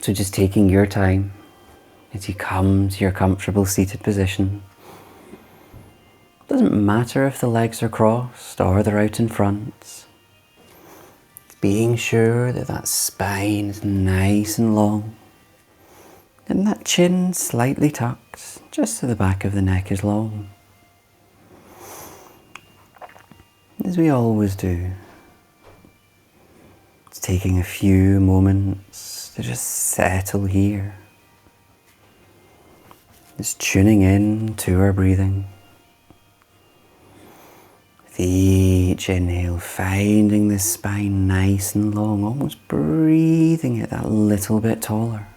So just taking your time as you come to your comfortable seated position. Doesn't matter if the legs are crossed or they're out in front. Being sure that that spine is nice and long and that chin slightly tucked just so the back of the neck is long. As we always do, it's taking a few moments to just settle here. Just tuning in to our breathing. With each inhale, finding the spine nice and long, almost breathing it that little bit taller.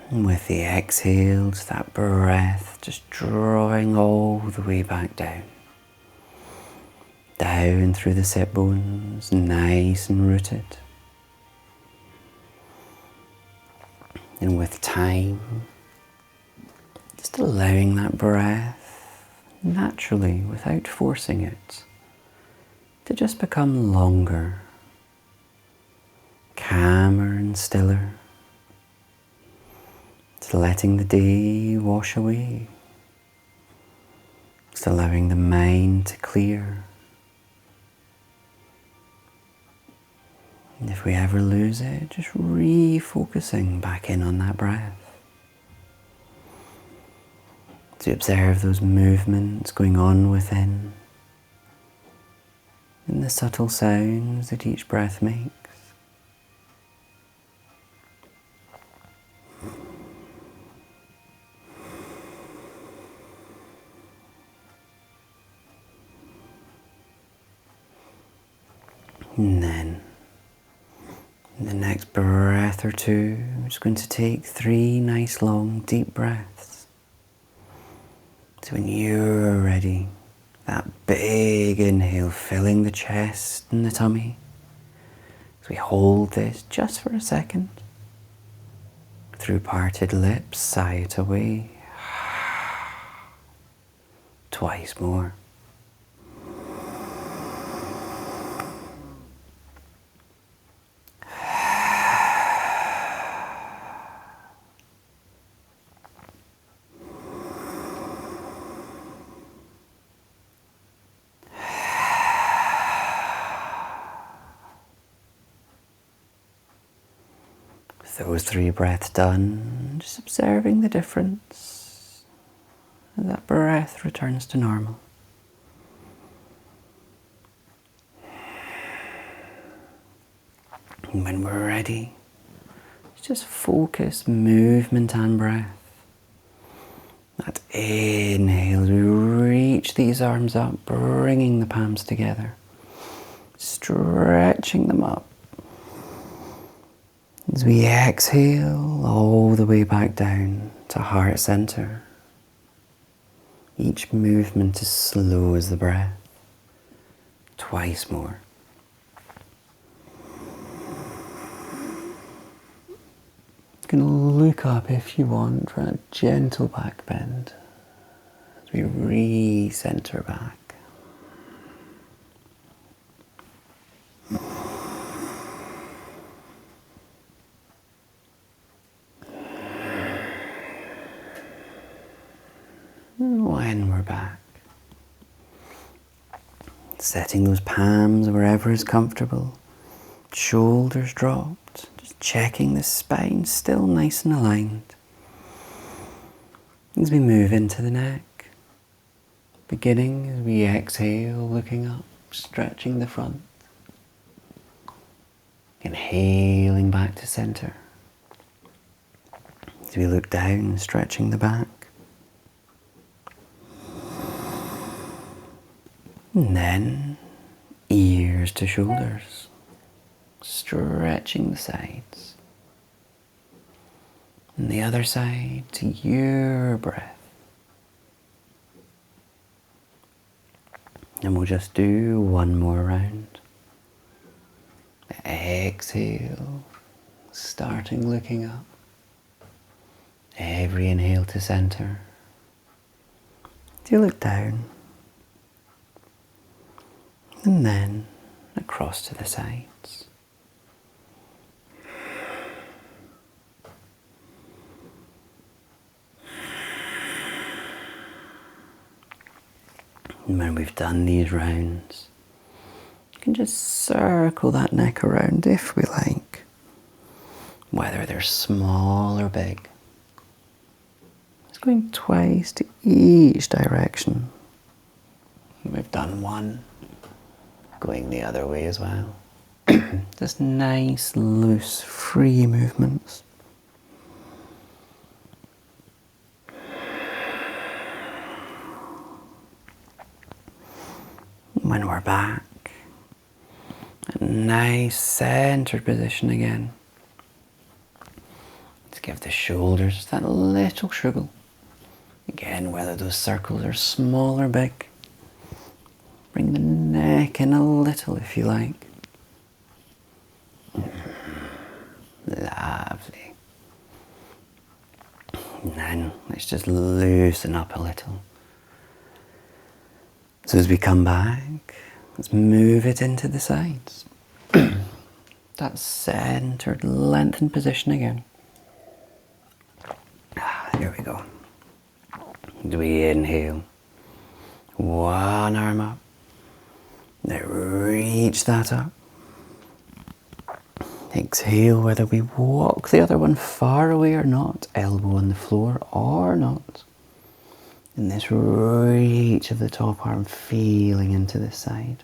And with the exhales, that breath just drawing all the way back down. Down through the sit bones, nice and rooted. And with time, just allowing that breath naturally, without forcing it, to just become longer, calmer and stiller. Just letting the day wash away. Just allowing the mind to clear. And if we ever lose it, just refocusing back in on that breath. To observe those movements going on within and the subtle sounds that each breath makes. And then, in the next breath or two, I'm just going to take 3 nice long deep breaths. So when you're ready, that big inhale filling the chest and the tummy. So we hold this just for a second. Through parted lips, sigh it away. Twice more. Those 3 breaths done, just observing the difference as that breath returns to normal. And when we're ready, just focus movement and breath. That inhale, we reach these arms up, bringing the palms together, stretching them up. As we exhale all the way back down to heart center. Each movement as slow as the breath. Twice more. You can look up if you want for a gentle back bend as we re-center back. When we're back, setting those palms wherever is comfortable, shoulders dropped, just checking the spine still nice and aligned. As we move into the neck, beginning as we exhale, looking up, stretching the front, inhaling back to center. As we look down, stretching the back. And then, ears to shoulders, stretching the sides. And the other side to your breath. And we'll just do one more round. Exhale, starting looking up. Every inhale to center. Do you look down? And then, across to the sides. And when we've done these rounds, you can just circle that neck around if we like, whether they're small or big. It's going twice to each direction. We've done one, going the other way as well. Just nice, loose, free movements. When we're back, a nice centered position again. Let's give the shoulders that little shruggle. Again, whether those circles are small or big. Bring the neck in a little if you like. Lovely. And then let's just loosen up a little. So as we come back, let's move it into the sides. That centered, lengthened position again. Here we go. As we inhale, one arm up. Now reach that up. Exhale, whether we walk the other one far away or not, elbow on the floor or not. And this reach of the top arm feeling into the side.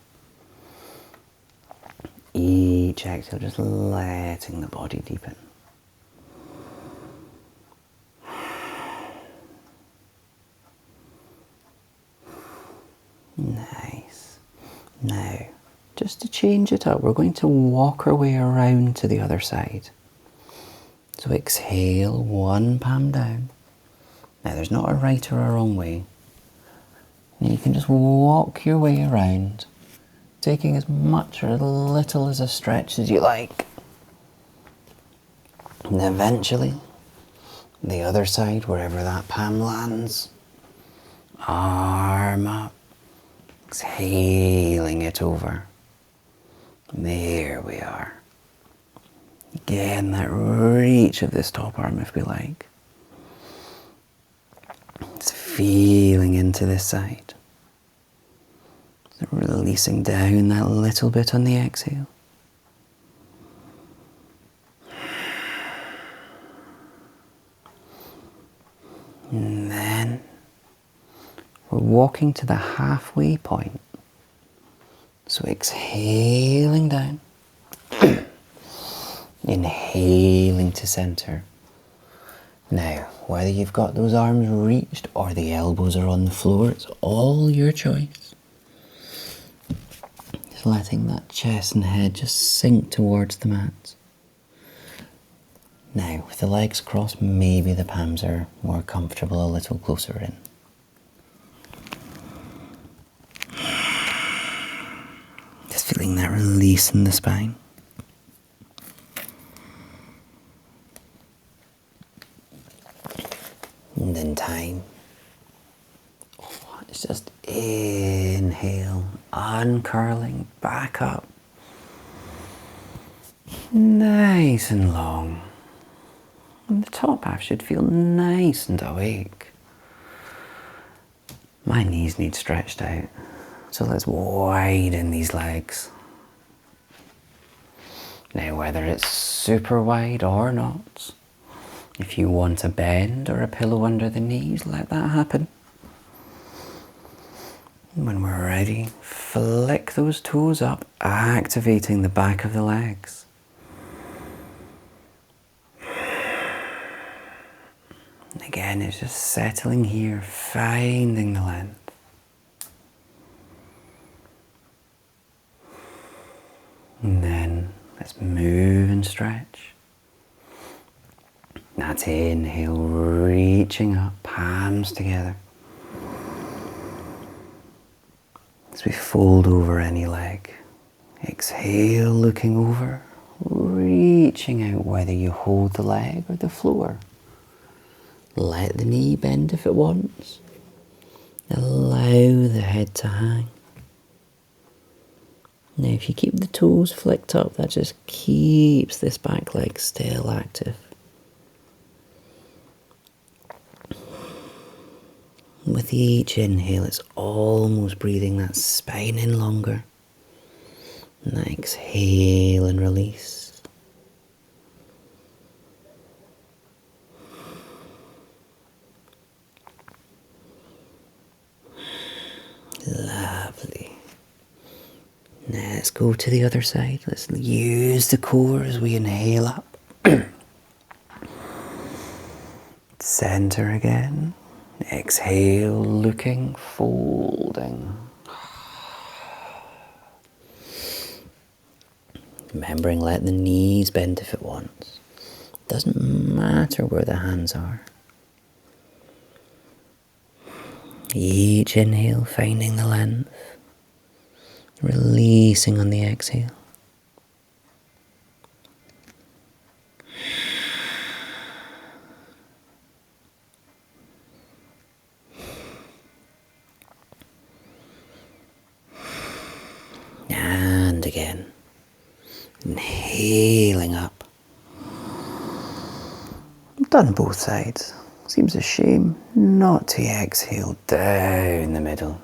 Each exhale, just letting the body deepen. Nice. Now, just to change it up, we're going to walk our way around to the other side. So exhale, one palm down. Now there's not a right or a wrong way. You can just walk your way around, taking as much or as little as a stretch as you like. And eventually, the other side, wherever that palm lands, arm up, exhaling it over. There we are. Again, that reach of this top arm if we like. It's feeling into this side. So releasing down that little bit on the exhale. And then we're walking to the halfway point. So exhaling down. Inhaling to center. Now, whether you've got those arms reached or the elbows are on the floor, it's all your choice. Just letting that chest and head just sink towards the mat. Now, with the legs crossed, maybe the palms are more comfortable a little closer in. Just feeling that release in the spine. And in time, it's just inhale, uncurling, back up. Nice and long. And the top half should feel nice and awake. My knees need stretched out, so let's widen these legs. Now, whether it's super wide or not, if you want a bend or a pillow under the knees, let that happen. When we're ready, flick those toes up, activating the back of the legs. And again, it's just settling here, finding the length. And then let's move and stretch. That's inhale, reaching up, palms together. As we fold over any leg. Exhale, looking over, reaching out, whether you hold the leg or the floor. Let the knee bend if it wants. Allow the head to hang. Now if you keep the toes flicked up, that just keeps this back leg still active. With each inhale, it's almost breathing that spine in longer. And exhale and release. Lovely. Now let's go to the other side. Let's use the core as we inhale up. Center again. Exhale, looking, folding. Remembering, let the knees bend if it wants. Doesn't matter where the hands are. Each inhale, finding the length. Releasing on the exhale. And again. Inhaling up. Done both sides. Seems a shame not to exhale down the middle.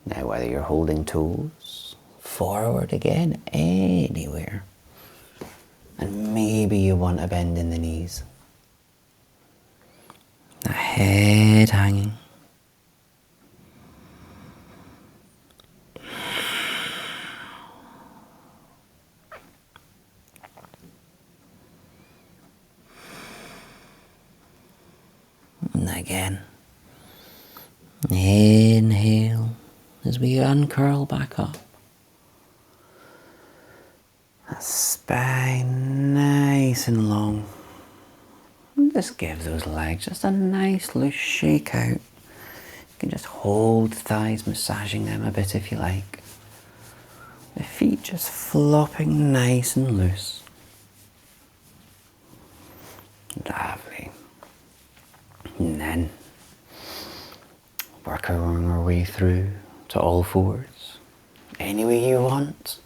Now whether you're holding toes, forward again, anywhere. And maybe you want a bend in the knees. The head hanging. And again. Inhale as we uncurl back up. That spine nice and long. And just give those legs just a nice loose shake out. You can just hold the thighs, massaging them a bit if you like. The feet just flopping nice and loose. Lovely. And then work our way through to all fours. Any way you want.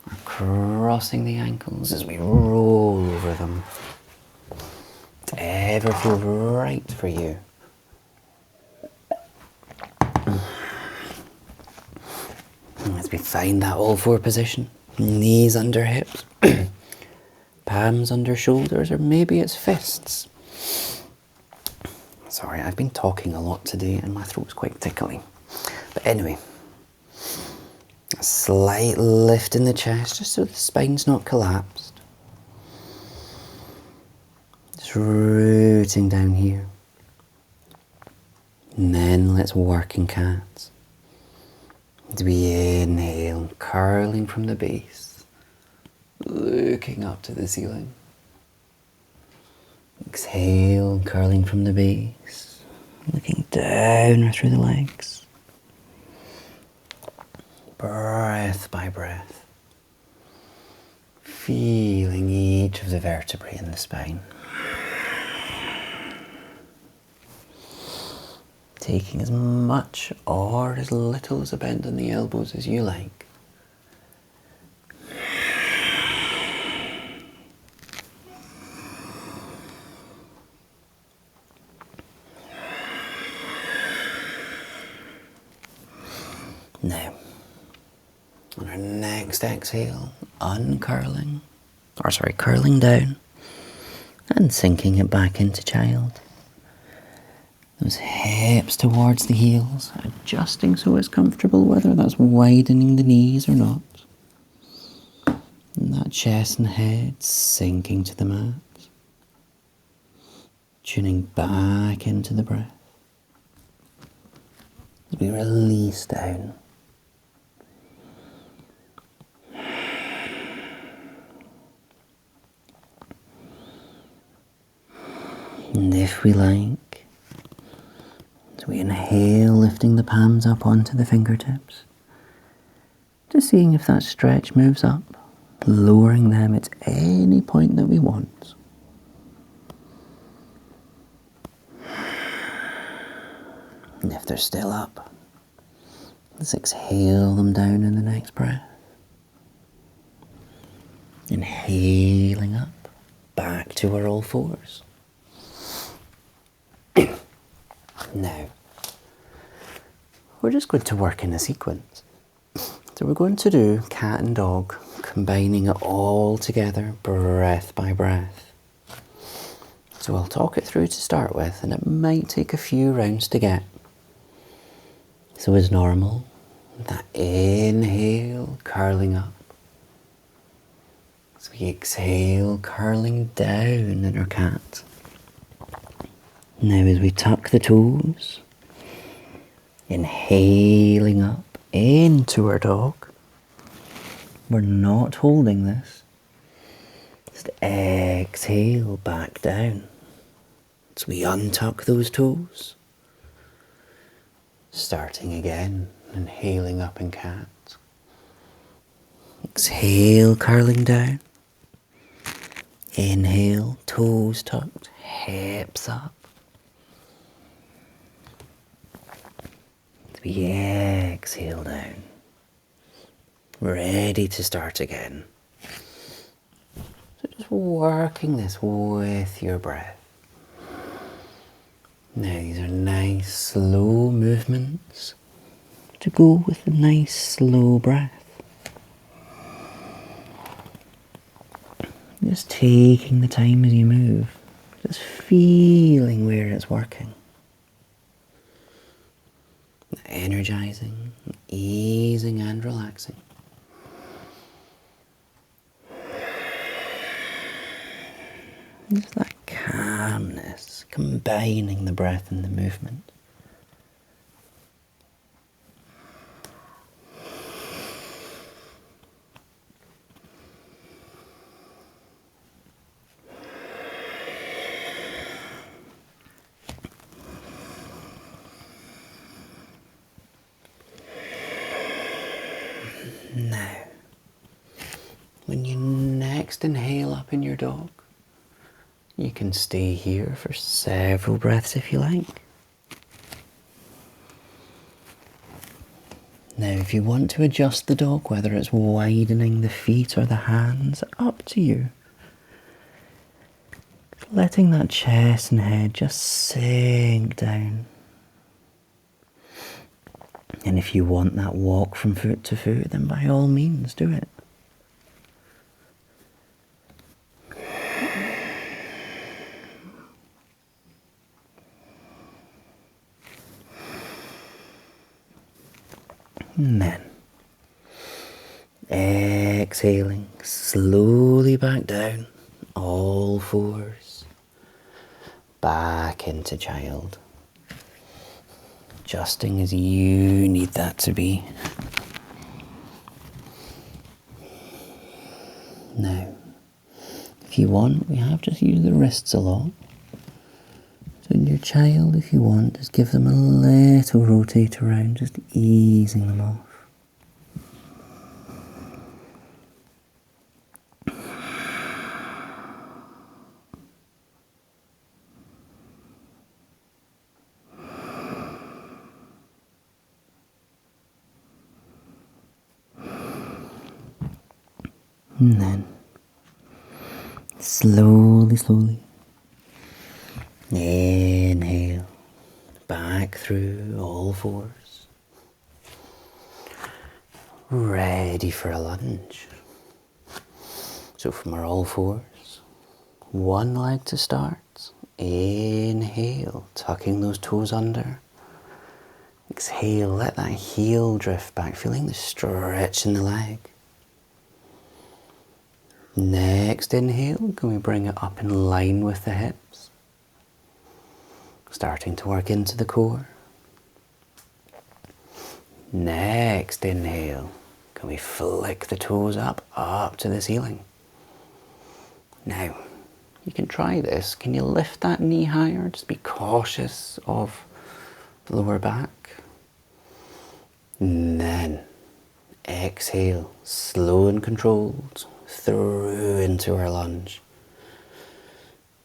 We're crossing the ankles as we roll over them. Whatever feels right for you. As we find that all four position. Knees under hips. Palms under shoulders, or maybe it's fists. Sorry, I've been talking a lot today and my throat's quite tickly. But anyway, a slight lift in the chest just so the spine's not collapsed. Just rooting down here. And then let's work in cats. As we inhale, curling from the base, looking up to the ceiling. Exhale, curling from the base, looking down or through the legs. Breath by breath. Feeling each of the vertebrae in the spine. Taking as much or as little as a bend on the elbows as you like. Now, on our next exhale, curling down and sinking it back into child. Those hips towards the heels, adjusting so it's comfortable, whether that's widening the knees or not. And that chest and head sinking to the mat. Tuning back into the breath. As we release down. And if we like, as we inhale, lifting the palms up onto the fingertips, just seeing if that stretch moves up, lowering them at any point that we want. And if they're still up, Let's exhale them down in the next breath. Inhaling up, back to our all fours. Now, we're just going to work in a sequence. So we're going to do cat and dog, combining it all together, breath by breath. So I'll talk it through to start with, and it might take a few rounds to get. So as normal, that inhale, curling up. As we exhale, curling down in our cat. Now as we tuck the toes, inhaling up into our dog. We're not holding this. Just exhale back down. As we untuck those toes. Starting again, inhaling up in cat. Exhale, curling down. Inhale, toes tucked, hips up. As we exhale down. Ready to start again. So just working this with your breath. Now these are nice slow movements to go with a nice slow breath. Just taking the time as you move, just feeling where it's working. Energizing, easing and relaxing. Just that calmness, combining the breath and the movement. Now, when you next inhale up in your dog, you can stay here for several breaths if you like. Now, if you want to adjust the dog, whether it's widening the feet or the hands, up to you. Letting that chest and head just sink down. And if you want that walk from foot to foot, then by all means do it. And then, exhaling slowly back down, all fours, back into child. Adjusting as you need that to be. Now, if you want, we have just used the wrists a lot. So in your child, if you want, just give them a little rotate around, just easing them off. And then, slowly, inhale, back through all fours. Ready for a lunge. So from our all fours, one leg to start. Inhale, tucking those toes under. Exhale, let that heel drift back, feeling the stretch in the leg. Next inhale, can we bring it up in line with the hips? Starting to work into the core. Next inhale, can we flick the toes up to the ceiling? Now, you can try this. Can you lift that knee higher? Just be cautious of the lower back. And then, exhale, slow and controlled, through into our lunge.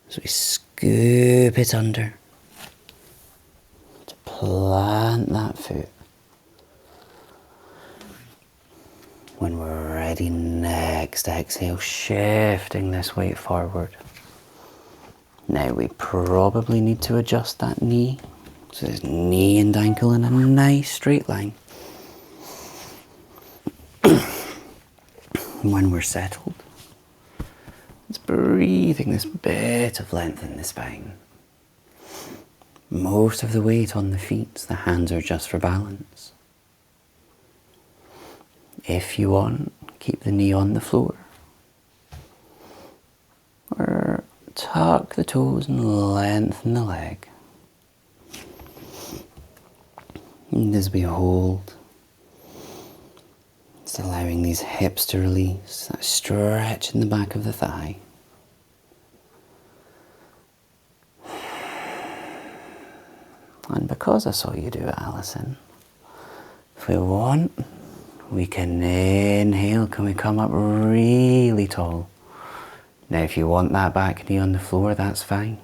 So we scoop it under to plant that foot. When we're ready, next exhale, shifting this weight forward. Now we probably need to adjust that knee. So there's knee and ankle in a nice straight line. When we're settled, it's breathing this bit of length in the spine. Most of the weight on the feet, the hands are just for balance. If you want, keep the knee on the floor. Or tuck the toes and lengthen the leg. And as we hold, it's allowing these hips to release, that stretch in the back of the thigh. And because I saw you do it, Alison, if we want, we can inhale. Can we come up really tall? Now if you want that back knee on the floor, that's fine.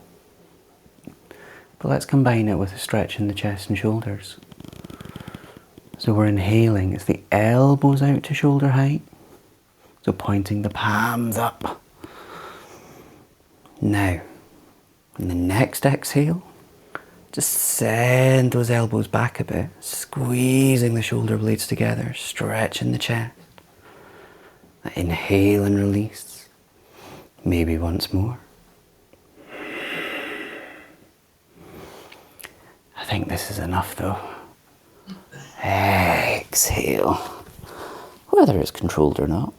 But let's combine it with a stretch in the chest and shoulders. So we're inhaling, it's the elbows out to shoulder height. So pointing the palms up. Now, in the next exhale, just send those elbows back a bit, squeezing the shoulder blades together, stretching the chest. Inhale and release. Maybe once more. I think this is enough though. Exhale, whether it's controlled or not.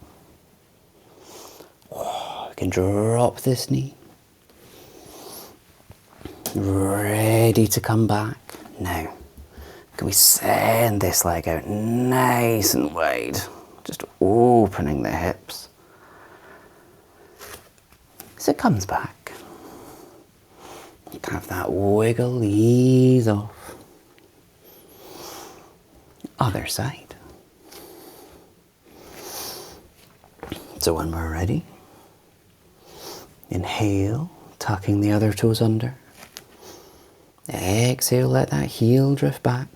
We can drop this knee. Ready to come back. Now, can we send this leg out nice and wide? Just opening the hips. As it comes back, you can have that wiggle, ease off. Other side. So when we're ready, inhale, tucking the other toes under. Exhale, let that heel drift back.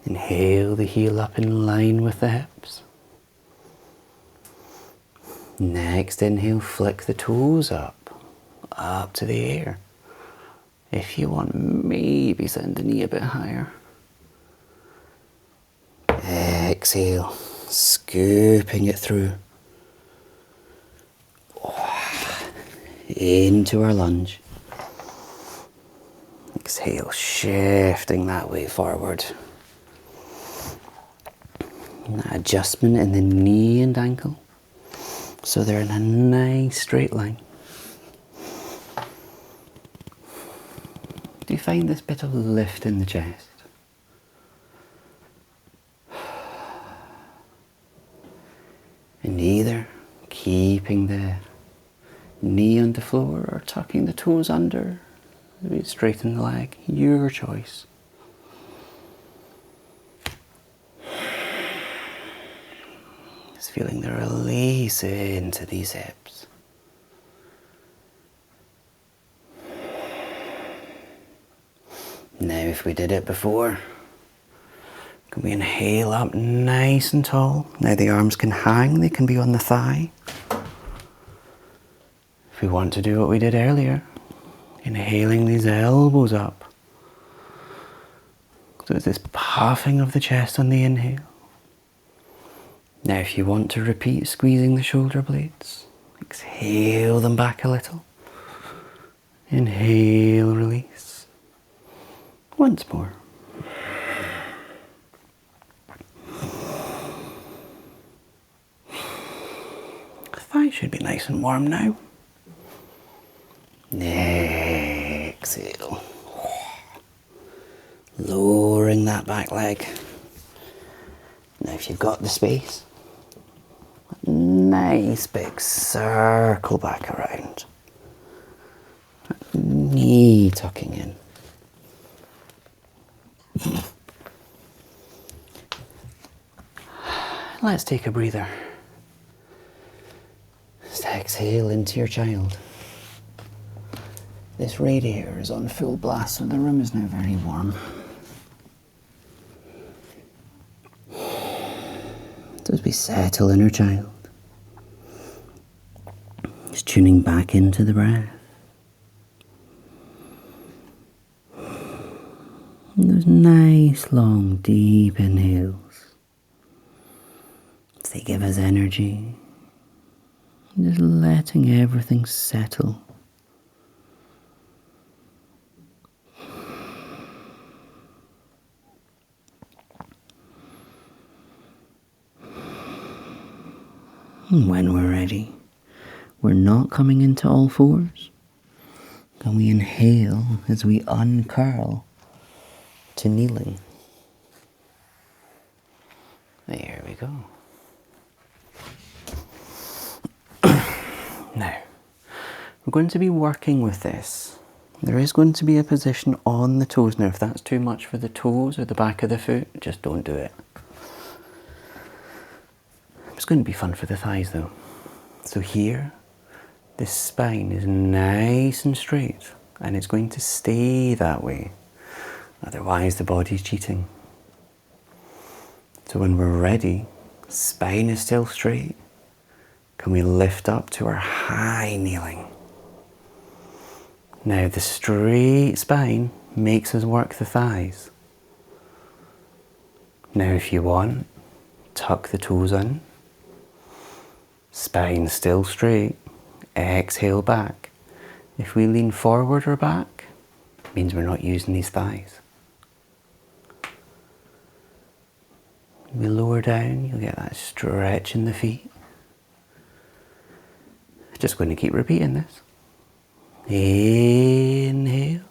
Inhale the heel up in line with the hips. Next inhale, flick the toes up to the air. If you want, maybe send the knee a bit higher. Exhale, scooping it through. Into our lunge. Exhale, shifting that weight forward. And that adjustment in the knee and ankle. So they're in a nice straight line. Do you find this bit of lift in the chest? And either keeping the knee on the floor or tucking the toes under, maybe straighten the leg, your choice. Just feeling the release into these hips. Now if we did it before, can we inhale up nice and tall? Now the arms can hang, they can be on the thigh. If we want to do what we did earlier, inhaling these elbows up. So it's this puffing of the chest on the inhale. Now if you want to repeat squeezing the shoulder blades, exhale them back a little. Inhale, release. Once more. The thigh should be nice and warm now. Exhale. Lowering that back leg. Now if you've got the space, nice big circle back around. Knee tucking in. Let's take a breather. Just exhale into your child. This radiator is on full blast, so the room is now very warm. as we settle inner child. Just tuning back into the breath. And those nice, long, deep inhales. They give us energy. Just letting everything settle. And when we're ready, we're not coming into all fours. Can we inhale as we uncurl to kneeling? There we go. Now, we're going to be working with this. There is going to be a position on the toes. Now, if that's too much for the toes or the back of the foot, just don't do it. It's going to be fun for the thighs though. So here, this spine is nice and straight, and it's going to stay that way. Otherwise, the body's cheating. So when we're ready, spine is still straight. Can we lift up to our high kneeling? Now the straight spine makes us work the thighs. Now if you want, tuck the toes in. Spine still straight. Exhale back. If we lean forward or back, it means we're not using these thighs. We lower down, you'll get that stretch in the feet. Just going to keep repeating this. Inhale.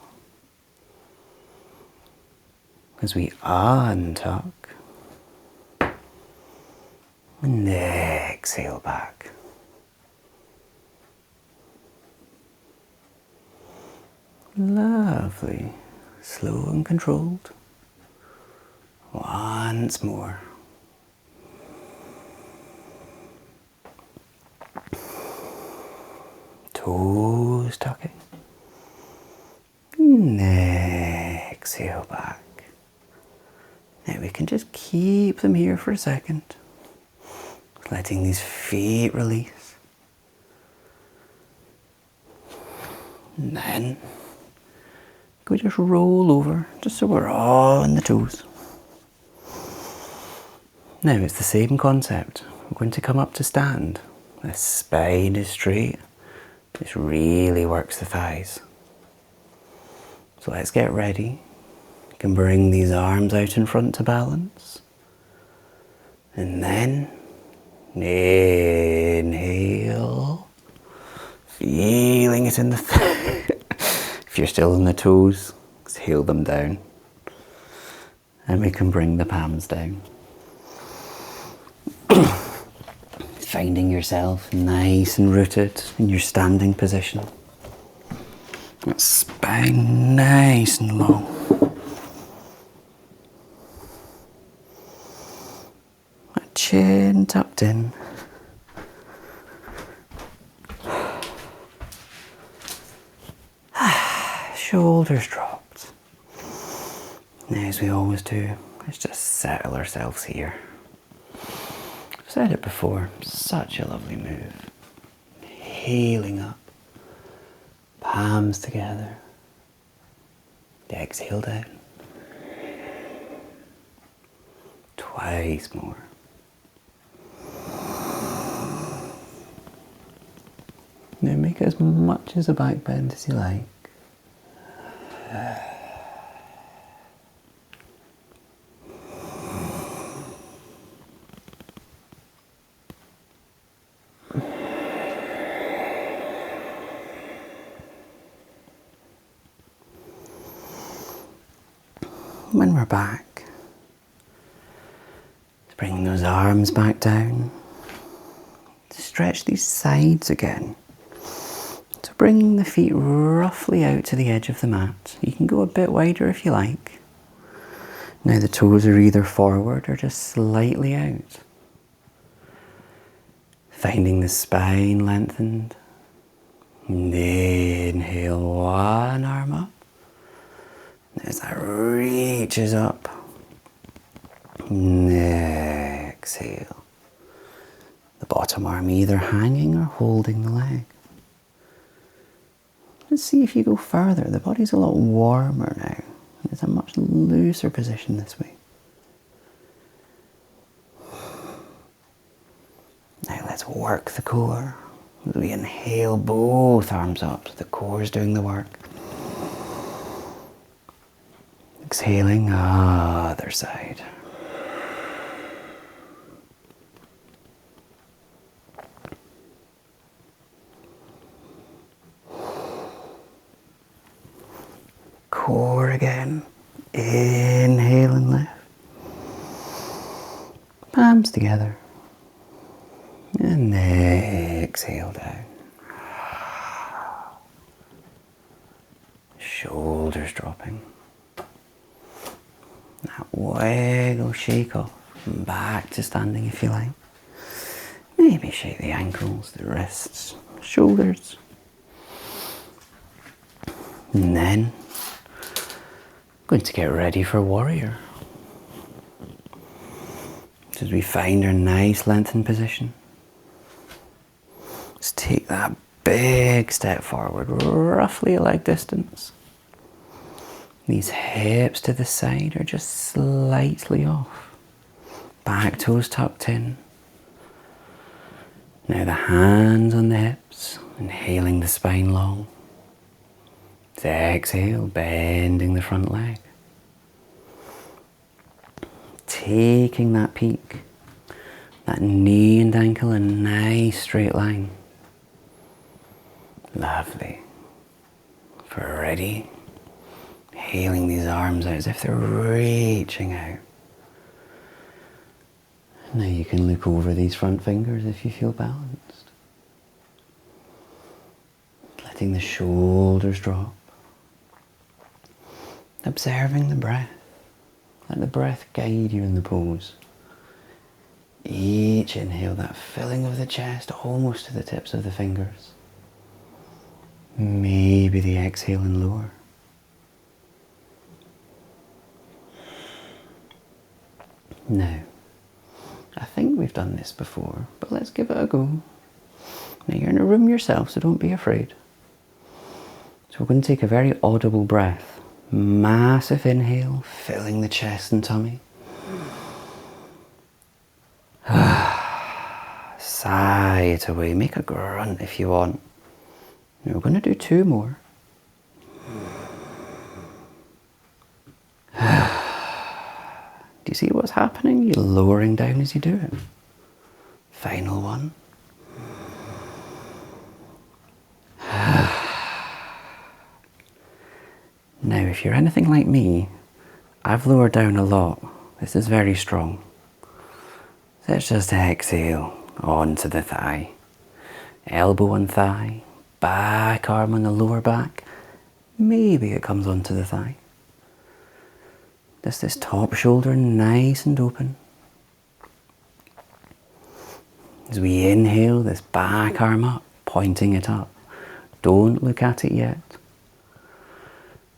As we untuck. And exhale back. Lovely. Slow and controlled. Once more. Toes tucking. And exhale back. Now we can just keep them here for a second. Letting these feet release. And then we just roll over, just so we're all on the toes. Now it's the same concept. We're going to come up to stand. The spine is straight. This really works the thighs. So let's get ready. You can bring these arms out in front to balance. And then inhale. Feeling it in the if you're still in the toes, exhale them down. And we can bring the palms down. Finding yourself nice and rooted in your standing position. That spine nice and long. That chin tucked in. Shoulders dropped. Now, as we always do, let's just settle ourselves here. I've said it before, such a lovely move. Healing up. Palms together. Exhale down. Twice more. Now make as much as a back bend as you like. When we're back, bring those arms back down. Stretch these sides again. So bringing the feet roughly out to the edge of the mat. You can go a bit wider if you like. Now the toes are either forward or just slightly out. Finding the spine lengthened. And inhale, one arm up. As that reaches up. And exhale. bottom arm either hanging or holding the leg. Let's see if you go further. The body's a lot warmer now. It's a much looser position this way. Now let's work the core. As we inhale both arms up, so the core is doing the work. Exhaling, other side. Core again. Inhale and lift. Palms together. And exhale down. Shoulders dropping. That wiggle, shake off. Back to standing if you like. Maybe shake the ankles, the wrists, shoulders. And then, going to get ready for warrior. So as we find our nice lengthened position, let's take that big step forward, roughly a leg distance. These hips to the side are just slightly off. Back toes tucked in. Now the hands on the hips, inhaling the spine long. Exhale, bending the front leg. Taking that peak, that knee and ankle, a nice straight line. Lovely. If we're ready, inhaling these arms out as if they're reaching out. Now you can look over these front fingers if you feel balanced. Letting the shoulders drop. Observing the breath. Let the breath guide you in the pose. Each inhale, that filling of the chest almost to the tips of the fingers. Maybe the exhale and lower. Now, I think we've done this before, but let's give it a go. Now you're in a room yourself, so don't be afraid. So we're going to take a very audible breath. Massive inhale, filling the chest and tummy. Sigh it away. Make a grunt if you want. Now we're going to do 2 more. Do you see what's happening? You're lowering down as you do it. Final one. Now, if you're anything like me, I've lowered down a lot. This is very strong. Let's just exhale onto the thigh. Elbow on thigh, back arm on the lower back. Maybe it comes onto the thigh. Just this top shoulder nice and open. As we inhale, this back arm up, pointing it up. Don't look at it yet.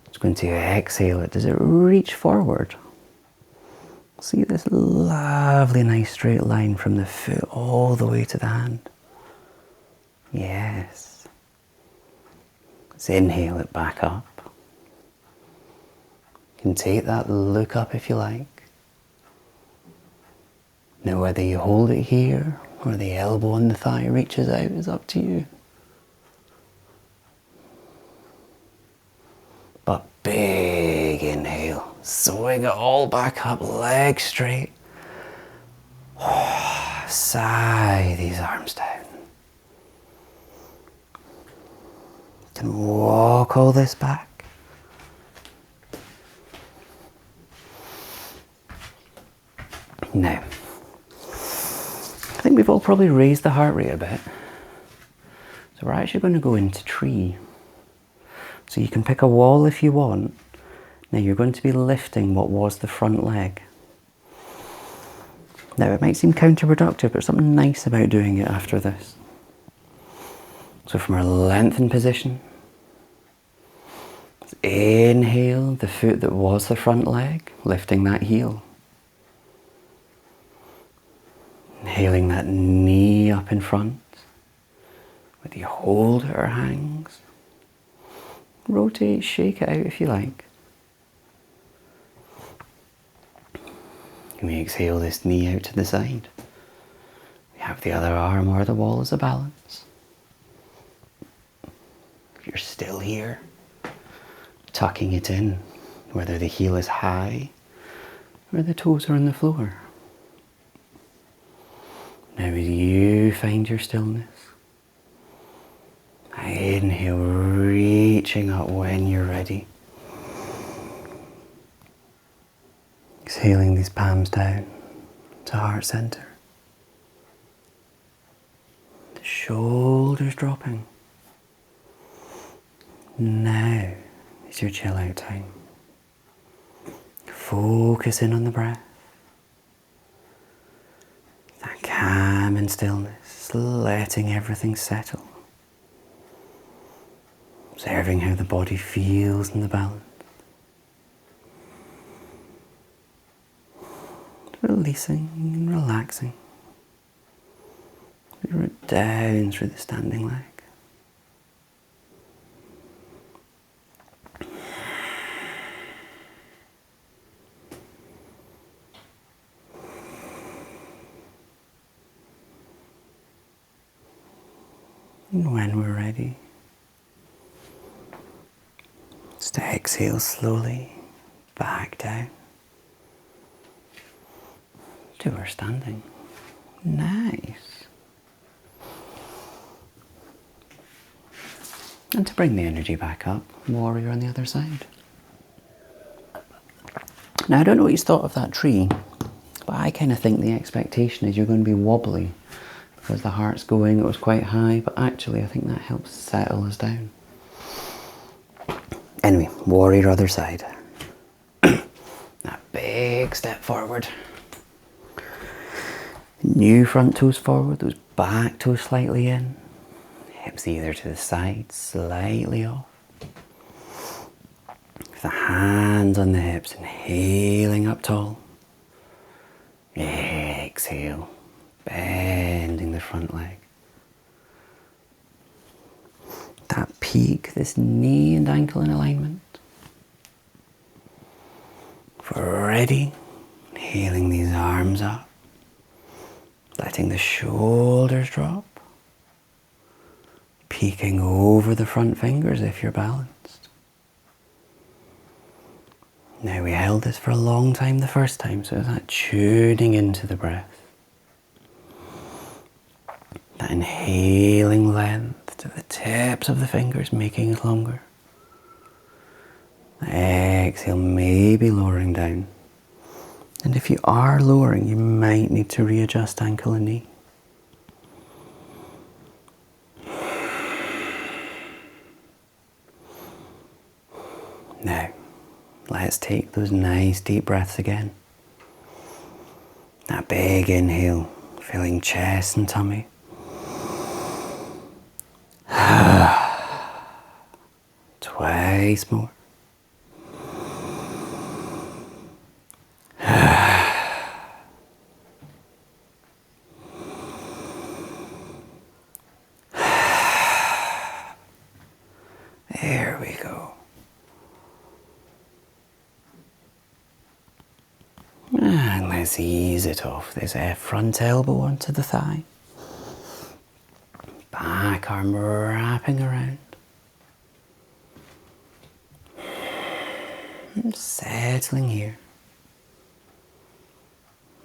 It's going to exhale it. Does it reach forward? See this lovely nice straight line from the foot all the way to the hand. Yes. Let's inhale it back up. You can take that look up if you like. Now whether you hold it here or the elbow on the thigh reaches out is up to you. But big inhale. Swing it all back up, legs straight. Sigh these arms down. You can walk all this back. Now, I think we've all probably raised the heart rate a bit. So we're actually going to go into tree. So you can pick a wall if you want. Now you're going to be lifting what was the front leg. Now it might seem counterproductive, but there's something nice about doing it after this. So from our lengthened position, let's inhale the foot that was the front leg, lifting that heel. And Inhaling that knee up in front, whether you hold it or hangs. Rotate, shake it out if you like. You may exhale this knee out to the side. We have the other arm or the wall as a balance. If you're still here, tucking it in, whether the heel is high or the toes are on the floor. Now as you find your stillness, inhale, reaching up when you're ready. Exhaling these palms down to heart center. The shoulders dropping. Now is your chill out time. Focus in on the breath. That calm and stillness, letting everything settle. Observing how the body feels in the balance. Releasing and relaxing. Root down through the standing leg. And when we're ready, just exhale slowly back down to our standing. Nice. And to bring the energy back up, warrior on the other side. Now I don't know what you thought of that tree, but I kind of think the expectation is you're going to be wobbly because the heart's going, it was quite high, but actually I think that helps settle us down. Anyway, warrior other side. That big step forward. New front toes forward, those back toes slightly in. Hips either to the side, slightly off. With the hands on the hips, inhaling up tall. Exhale, bending the front leg. That peak, this knee and ankle in alignment. If we're ready, inhaling these arms up. Letting the shoulders drop. Peeking over the front fingers if you're balanced. Now we held this for a long time the first time, so that tuning into the breath. That inhaling length to the tips of the fingers, making it longer. Exhale, maybe lowering down. And if you are lowering, you might need to readjust ankle and knee. Now, let's take those nice deep breaths again. That big inhale, filling chest and tummy. Twice more. There we go. And let's ease it off. This front elbow onto the thigh. Back arm wrapping around. And settling here.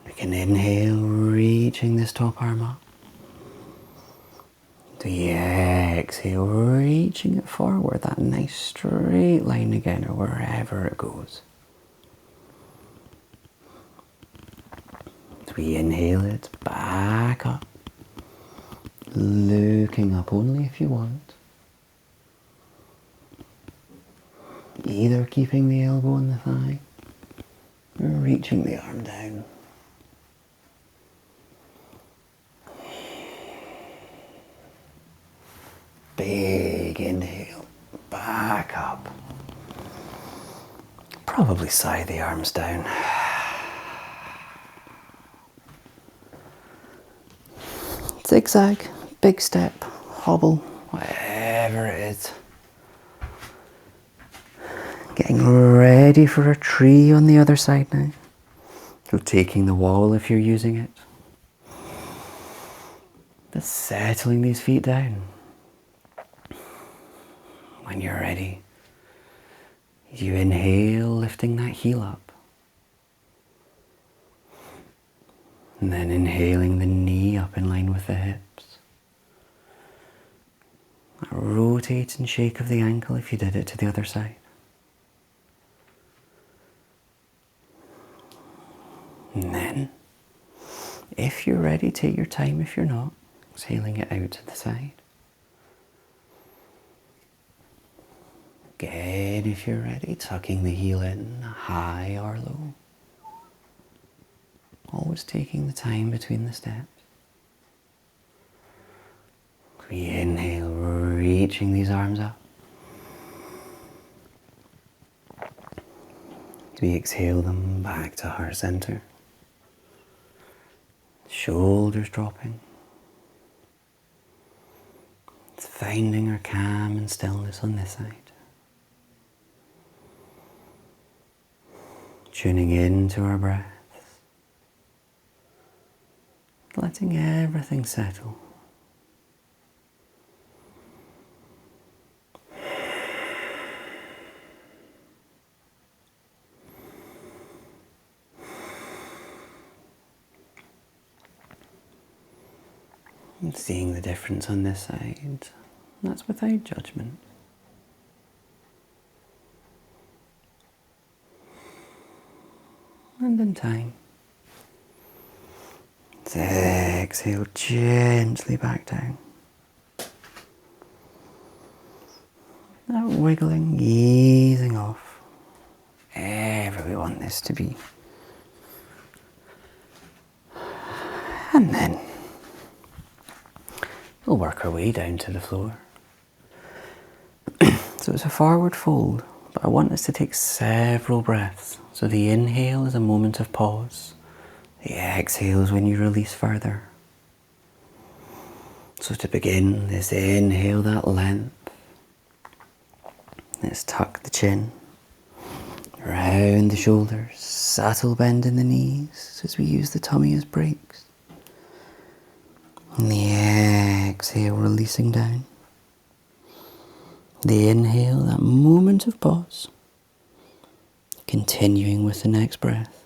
We can inhale, reaching this top arm up. The exhale, reaching it forward, that nice straight line again, or wherever it goes. As we inhale it, back up. Looking up only if you want. Either keeping the elbow on the thigh, or reaching the arm down. Big inhale, back up. Probably sigh the arms down. zigzag, big step, hobble, whatever it is. Getting ready for a tree on the other side now. So taking the wall if you're using it. Just settling these feet down. When you're ready, you inhale, lifting that heel up. And then inhaling the knee up in line with the hips. A rotate and shake of the ankle if you did it to the other side. And then, if you're ready, take your time. If you're not, exhaling it out to the side. Again, if you're ready, tucking the heel in, high or low. Always taking the time between the steps. We inhale, reaching these arms up. We exhale them back to heart center. Shoulders dropping. It's finding our calm and stillness on this side. Tuning into our breaths. Letting everything settle. And seeing the difference on this side. That's without judgment. And in time. Let's exhale gently back down. That wiggling, easing off. Ever we want this to be. And then we'll work our way down to the floor. So it's a forward fold, but I want us to take several breaths. So the inhale is a moment of pause. The exhale is when you release further. So to begin, this inhale, that length. Let's tuck the chin, round the shoulders, subtle bend in the knees as we use the tummy as brakes. And the exhale, releasing down. The inhale, that moment of pause. Continuing with the next breath.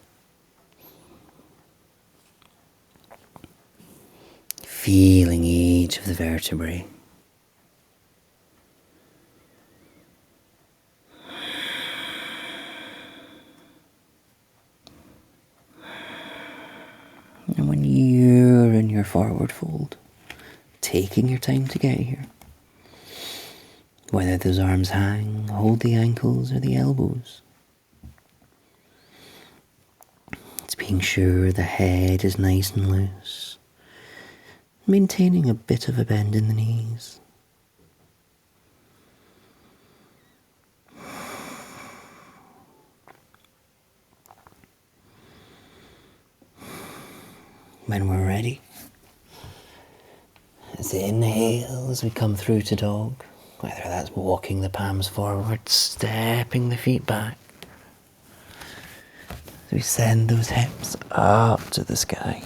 Feeling each of the vertebrae. And when you're in your forward fold, taking your time to get here. Whether those arms hang, hold the ankles or the elbows. It's being sure the head is nice and loose. Maintaining a bit of a bend in the knees. When we're ready, let's inhale as we come through to dog. Whether that's walking the palms forward, stepping the feet back. As we send those hips up to the sky.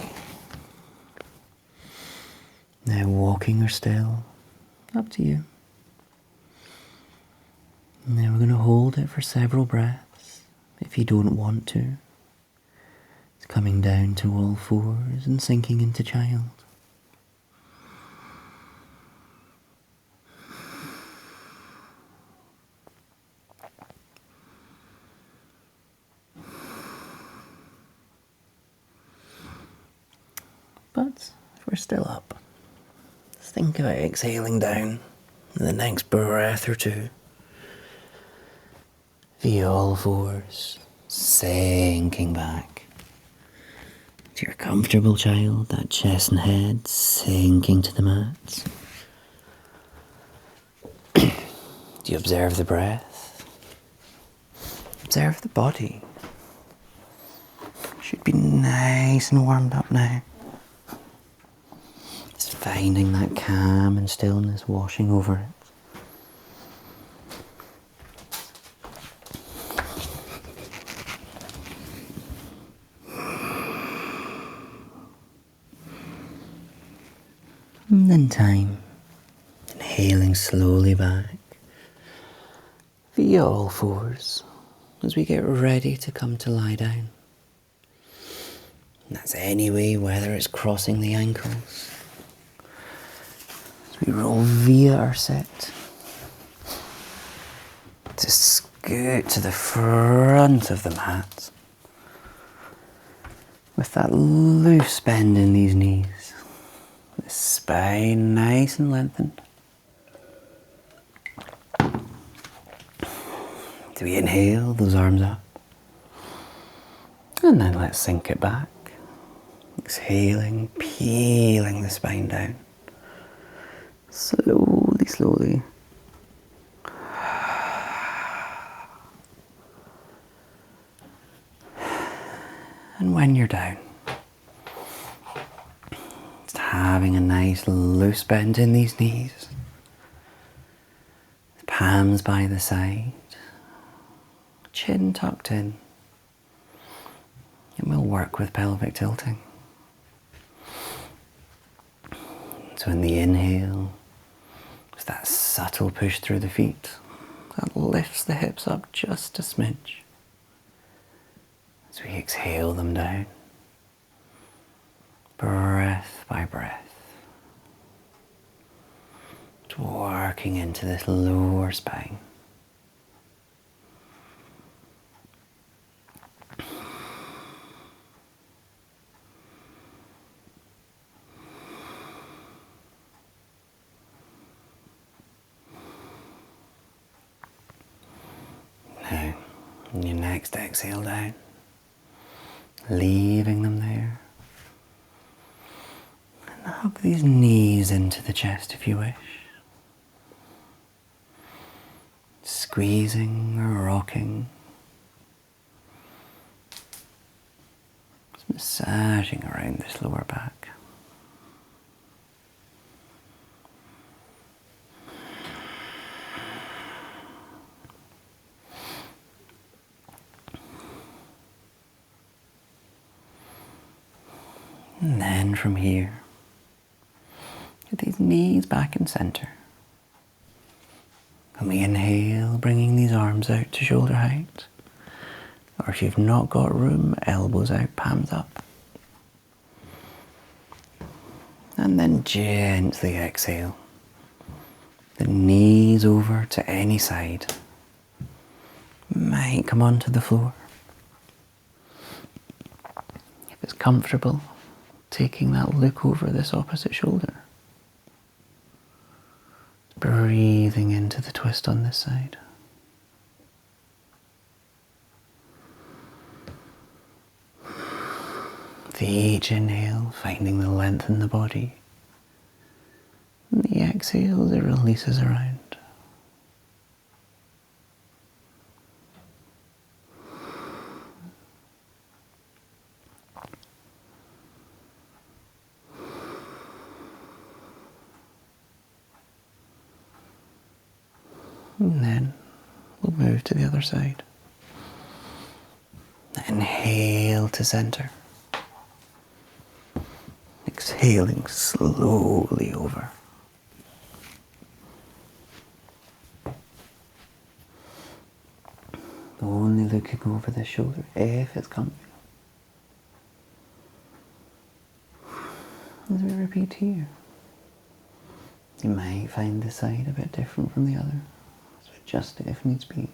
Now walking or still, up to you. Now we're going to hold it for several breaths, if you don't want to. It's coming down to all fours and sinking into child. But if we're still up, let's think about exhaling down in the next breath or two. Via all fours, sinking back to your comfortable child, that chest and head sinking to the mat. Do you observe the breath? Observe the body. Should be nice and warmed up now. Just Finding that calm and stillness washing over it. And then time, inhaling slowly back via all fours as we get ready to come to lie down. And that's any way, whether it's crossing the ankles, as we roll via our sit, to scoot to the front of the mat, with that loose bend in these knees, the spine nice and lengthened. So we inhale, those arms up, and then let's sink it back. Exhaling, peeling the spine down. Slowly, slowly. And when you're down, just having a nice loose bend in these knees. Palms by the side. Chin tucked in. And we'll work with pelvic tilting. So in the inhale, it's that subtle push through the feet that lifts the hips up just a smidge. As we exhale them down, breath by breath, working into this lower spine. Now, on your next exhale down, leaving them there. And hug these knees into the chest if you wish. Squeezing or rocking. Just massaging around this lower back. And then from here, get these knees back in center. And we inhale, bringing these arms out to shoulder height. Or if you've not got room, elbows out, palms up. And then gently exhale. The knees over to any side. Might come onto the floor. If it's comfortable, taking that look over this opposite shoulder. Breathing into the twist on this side. With each inhale, finding the length in the body. And the exhale, it releases around. And then we'll move to the other side. Inhale to center. Exhaling slowly over. Only looking over the shoulder if it's comfy. As we repeat here, you might find this side a bit different from the other. So adjust it if needs be.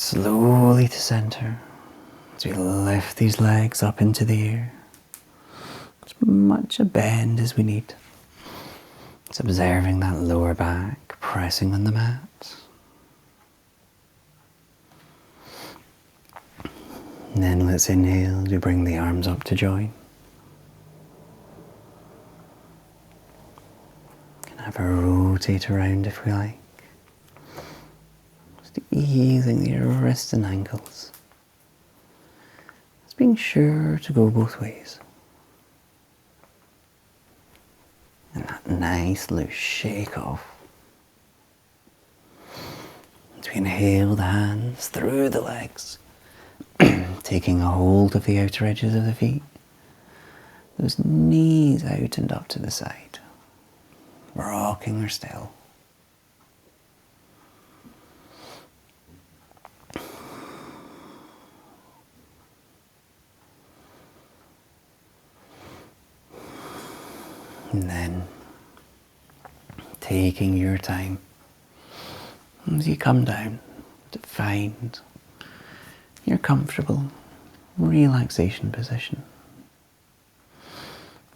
slowly to center as we lift these legs up into the air. As much a bend as we need. It's observing that lower back pressing on the mat. And then let's inhale to bring the arms up to join. Can have a rotate around if we like. Just easing the wrists and ankles. Just being sure to go both ways. And that nice loose shake off. As we inhale the hands through the legs, taking a hold of the outer edges of the feet. Those knees out and up to the side. Rocking or still. And then, taking your time as you come down to find your comfortable relaxation position.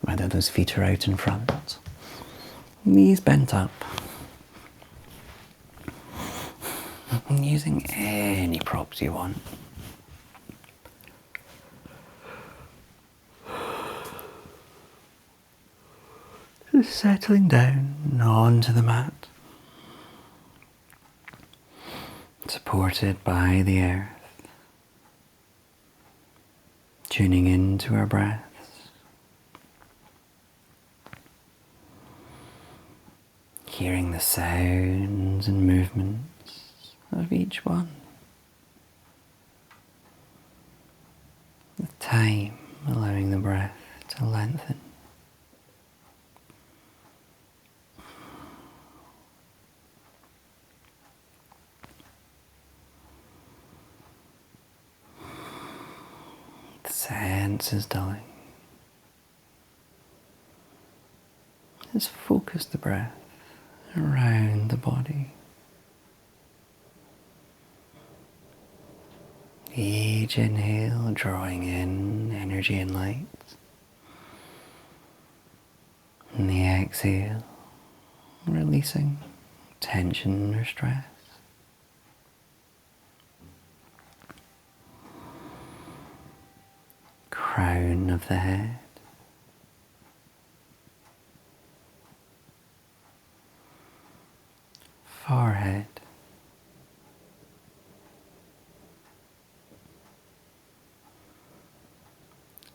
Whether those feet are out in front, knees bent up, and using any props you want. Just settling down onto the mat, supported by the earth, tuning into our breaths, hearing the sounds and movements of each one. With time, allowing the breath to lengthen. The senses dulling. Just focus the breath around the body. Each inhale drawing in energy and light. And the exhale releasing tension or stress. Crown of the head. Forehead.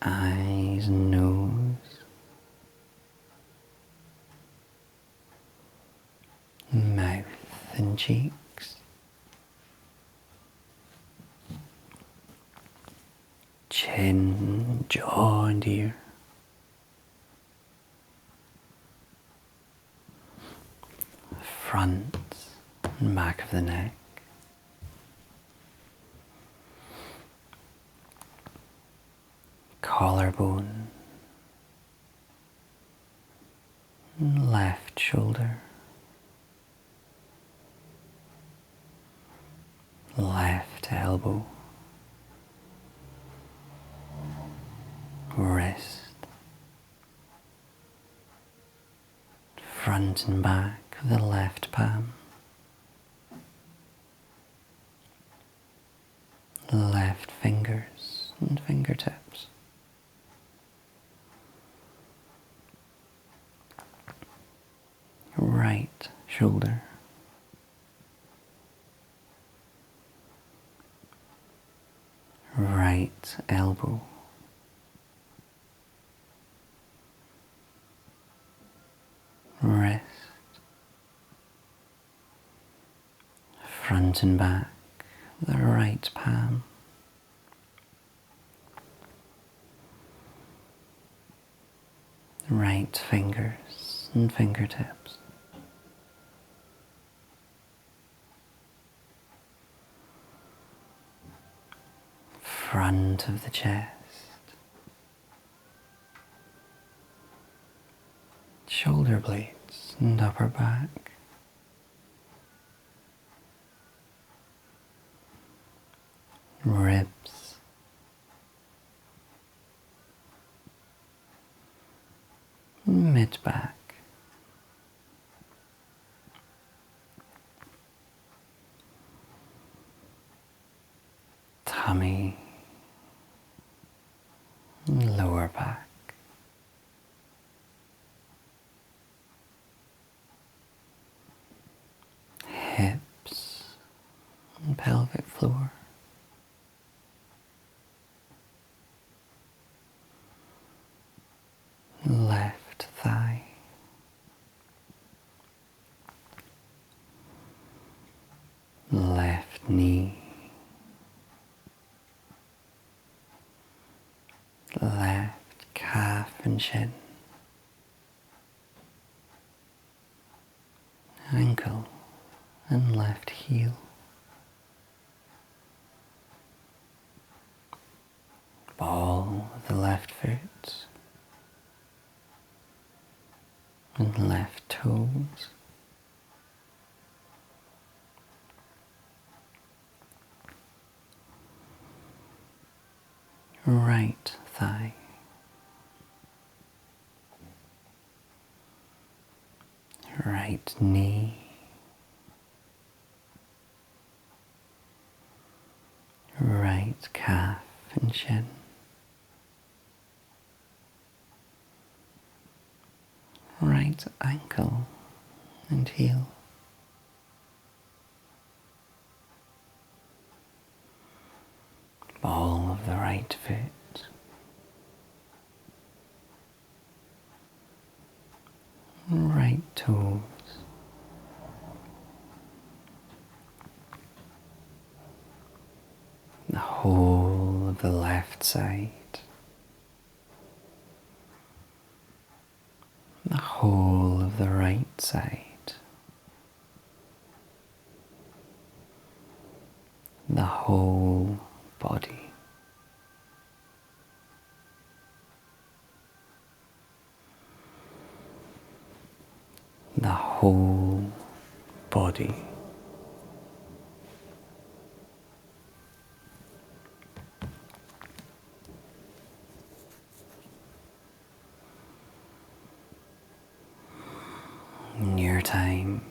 Eyes, nose. Mouth and cheeks. Chin, jaw and ear. Front and back of the neck. Collarbone. Left shoulder. Left elbow. Wrist. Front and back of the left palm. Left fingers and fingertips. Right shoulder. Right elbow. Wrist. Front and back, the right palm. Right fingers and fingertips. Front of the chest. Shoulder blades and upper back. ribs, mid-back, tummy, lower back, hips and pelvic floor, left thigh, left knee, left calf and shin, ankle and left heel, ball of the left foot and left toes, right thigh, right knee, right calf and shin, right ankle and heel, ball of the right foot, right toes, the whole of the left side, the whole of the right side, the whole body. The whole body. In your time,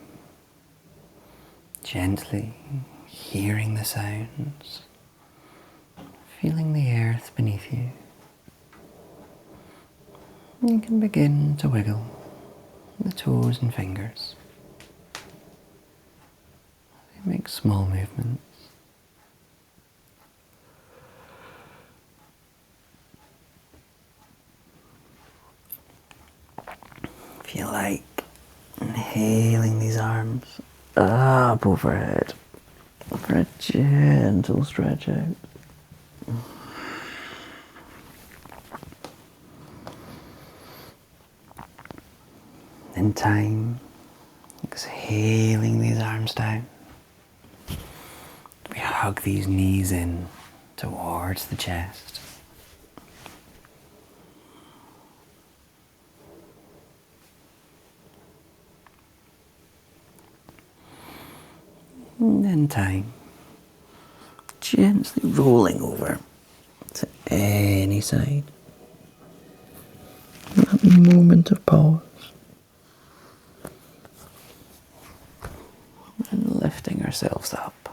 gently hearing the sounds, feeling the earth beneath you, you can begin to wiggle the toes and fingers. Make small movements. If you like, inhaling these arms up overhead for a gentle stretch out. In time, exhaling these arms down. We hug these knees in towards the chest. And in time, gently rolling over to any side. A moment of pause. And lifting ourselves up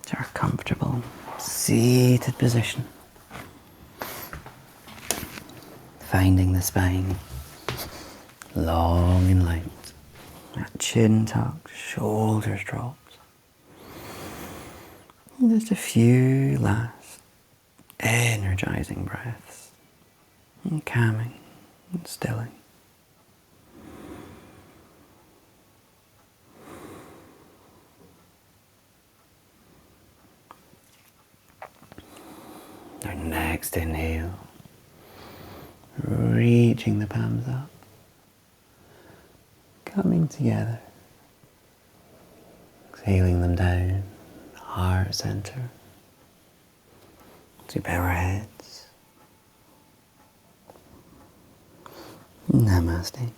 to our comfortable seated position. Finding the spine long and light. That chin tucked, shoulders dropped. And just a few last energizing breaths. And calming and stilling. Our next inhale, reaching the palms up, coming together, exhaling them down, heart center, to bow our heads. Namaste.